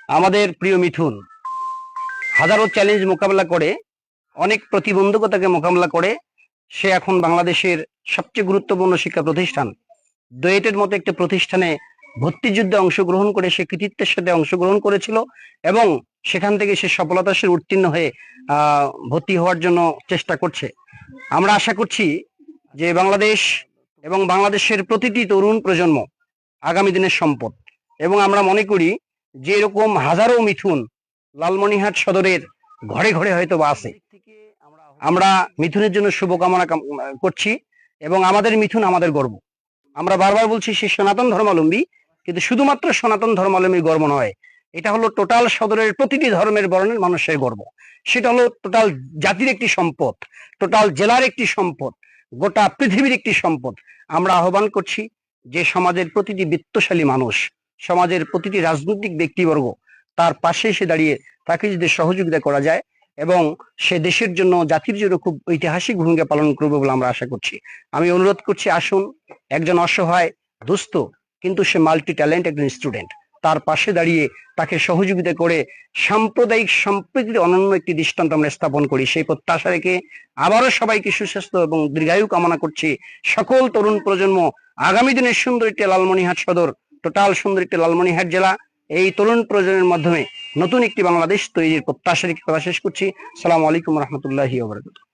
আমাদের প্রিয় মিথুন হাজারো চ্যালেঞ্জ মোকাবেলা করে, অনেক প্রতিবন্ধকতাকে মোকাবেলা করে সে এখন বাংলাদেশের সবচেয়ে গুরুত্বপূর্ণ শিক্ষা প্রতিষ্ঠান ডুয়েটের মতো একটি প্রতিষ্ঠানে ভর্তি যুদ্ধে অংশগ্রহণ করে সে কৃতিত্বের সাথে অংশগ্রহণ করেছিল এবং সেখান থেকে সে সফলতার সাথে উত্তীর্ণ হয়ে ভর্তি হওয়ার জন্য চেষ্টা করছে। আমরা আশা করছি যে বাংলাদেশ এবং বাংলাদেশের প্রতিটি তরুণ প্রজন্ম আগামী দিনের সম্পদ, এবং আমরা মনে করি যে এরকম হাজারো মিথুন লালমনিরহাট সদরের ঘরে ঘরে হয়তো বা আছে। আমরা মিথুনের জন্য শুভকামনা করছি এবং আমাদের মিথুন আমাদের গর্ব। আমরা বারবার বলছি সে সনাতন ধর্মাবলম্বী, কিন্তু শুধুমাত্র সনাতন ধর্মাবলম্বী গর্ব নয়, এটা হলো টোটাল সদরের প্রতিটি ধর্মের বর্ণের মানুষের গর্ব। সেটা হলো টোটাল জাতির একটি সম্পদ, টোটাল জেলার একটি সম্পদ, গোটা পৃথিবীর একটি সম্পদ। আমরা আহ্বান করছি যে সমাজের প্রতিটি বিত্তশালী মানুষ, সমাজের প্রতিটি রাজনৈতিক ব্যক্তিবর্গ তার পাশে এসে দাঁড়িয়ে তাকে যদি সহযোগিতা করা যায় এবং সে দেশের জন্য জাতির জন্য খুব ঐতিহাসিক ভূমিকা পালন করবে বলে আমরা আশা করছি। আমি অনুরোধ করছি, আসুন একজন অসহায় দুস্থ কিন্তু সে মাল্টি ট্যালেন্ট একজন স্টুডেন্ট, তার পাশে দাঁড়িয়ে তাকে সহযোগিতা করে সাম্প্রদায়িক সম্প্রীতির অনন্য একটি দৃষ্টান্ত আমরা স্থাপন করি। সেই প্রত্যাশা রেখে আবারও সবাইকে সুস্বাস্থ্য এবং দীর্ঘায়ু কামনা করছি। সকল তরুণ প্রজন্ম আগামী দিনের সুন্দর একটি লালমনিরহাট সদর, টোটাল সুন্দর একটি লালমনিরহাট জেলা, এই তরুণ প্রজন্মের মাধ্যমে নতুন একটি বাংলাদেশ তৈরির প্রত্যাশা রেখে কথা শেষ করছি। আসসালামু আলাইকুম রহমতুল্লাহি ওয়া বারাকাতুহু।